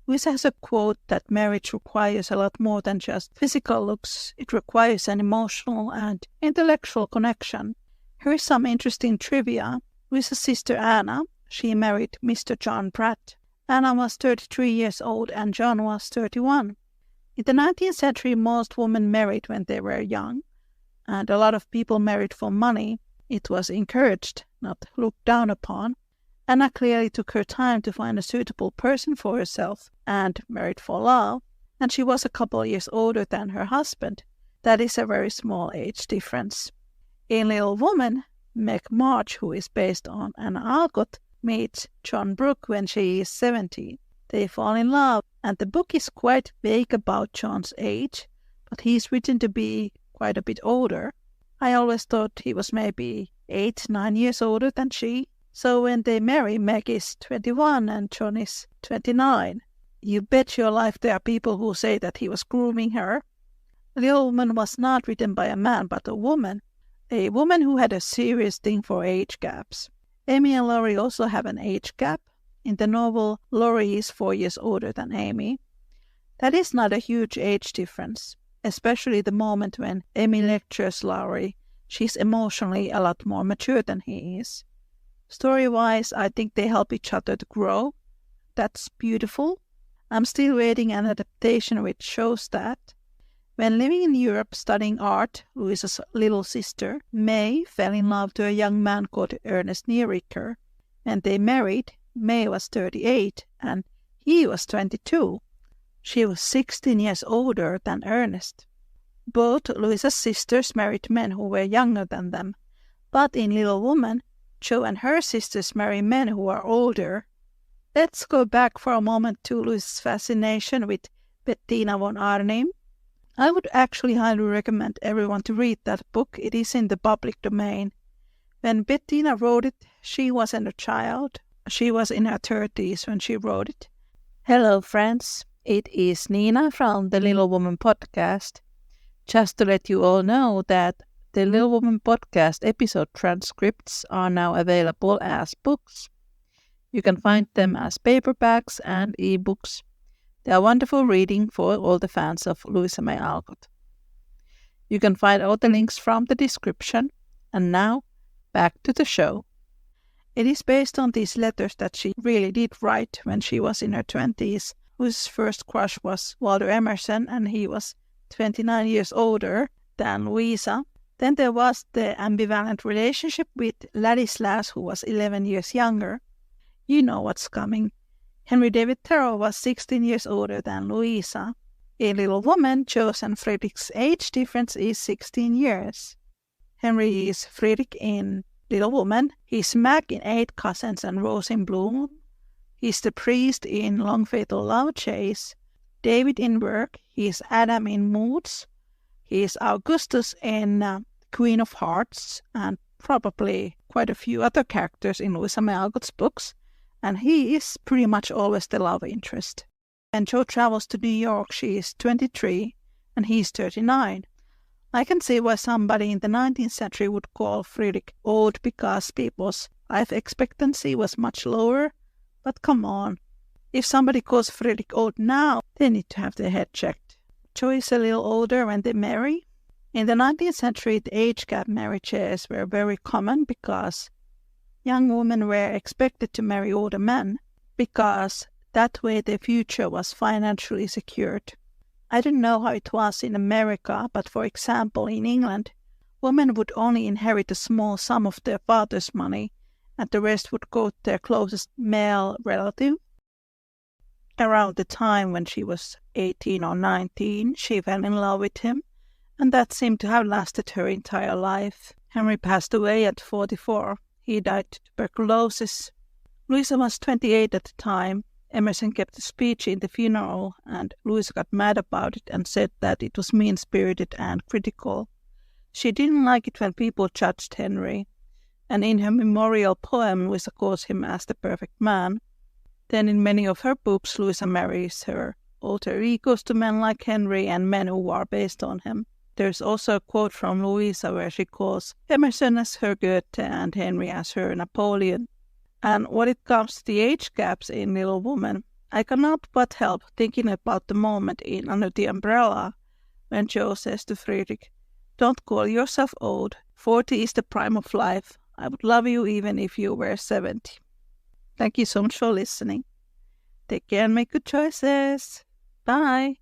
Louisa has a quote that marriage requires a lot more than just physical looks. It requires an emotional and intellectual connection. Here is some interesting trivia. Louisa's sister Anna, she married Mr. John Pratt. Anna was 33 years old and John was 31. In the 19th century, most women married when they were young, and a lot of people married for money. It was encouraged, not looked down upon. Anna clearly took her time to find a suitable person for herself and married for love, and she was a couple years older than her husband. That is a very small age difference. In Little Woman, Meg March, who is based on Anna Alcott, meets John Brooke when she is 17. They fall in love, and the book is quite vague about John's age, but he's written to be quite a bit older. I always thought he was maybe 8-9 years older than she. So when they marry, Meg is 21 and John is 29. You bet your life there are people who say that he was grooming her. Little Woman was not written by a man but a woman who had a serious thing for age gaps. Amy and Laurie also have an age gap. In the novel, Laurie is 4 years older than Amy. That is not a huge age difference, especially the moment when Amy lectures Laurie. She's emotionally a lot more mature than he is. Story-wise, I think they help each other to grow. That's beautiful. I'm still waiting an adaptation which shows that. When living in Europe studying art, Louisa's little sister, May, fell in love to a young man called Ernest Nieriker. When they married, May was 38 and he was 22. She was 16 years older than Ernest. Both Louisa's sisters married men who were younger than them, but in Little Woman, Jo and her sisters marry men who are older. Let's go back for a moment to Louisa's fascination with Bettina von Arnim. I would actually highly recommend everyone to read that book. It is in the public domain. When Bettina wrote it, she wasn't a child. She was in her 30s when she wrote it. Hello friends, it is Niina from the Little Woman podcast. Just to let you all know that the Little Woman podcast episode transcripts are now available as books. You can find them as paperbacks and ebooks. They are wonderful reading for all the fans of Louisa May Alcott. You can find all the links from the description. And now, back to the show. It is based on these letters that she really did write when she was in her 20s, whose first crush was Walter Emerson, and he was 29 years older than Louisa. Then there was the ambivalent relationship with Ladislas, who was 11 years younger. You know what's coming. Henry David Thoreau was 16 years older than Louisa. In Little Woman, Jo's and Frederick's age difference is 16 years. Henry is Frederick in Little Woman. He's Mac in Eight Cousins and Rose in Bloom. He's the priest in Long Fatal Love Chase. David in Work. He's Adam in Moods. He's Augustus in Queen of Hearts, and probably quite a few other characters in Louisa May Alcott's books. And he is pretty much always the love interest. When Jo travels to New York, she is 23 and he's 39. I can see why somebody in the 19th century would call Frederick old because people's life expectancy was much lower. But come on, if somebody calls Frederick old now, they need to have their head checked. Jo is a little older when they marry. In the 19th century, the age gap marriages were very common because young women were expected to marry older men because that way their future was financially secured. I don't know how it was in America, but for example in England, women would only inherit a small sum of their father's money and the rest would go to their closest male relative. Around the time when she was 18 or 19, she fell in love with him, and that seemed to have lasted her entire life. Henry passed away at 44. He died of tuberculosis. Louisa was 28 at the time. Emerson kept a speech in the funeral, and Louisa got mad about it and said that it was mean-spirited and critical. She didn't like it when people judged Henry, and in her memorial poem, Louisa calls him as the perfect man. Then in many of her books, Louisa marries her alter egos to men like Henry and men who are based on him. There's also a quote from Louisa where she calls Emerson as her Goethe and Henry as her Napoleon. And when it comes to the age gaps in Little Woman, I cannot but help thinking about the moment in Under the Umbrella when Joe says to Friedrich, "Don't call yourself old. 40 is the prime of life. I would love you even if you were 70. Thank you so much for listening. Take care and make good choices. Bye.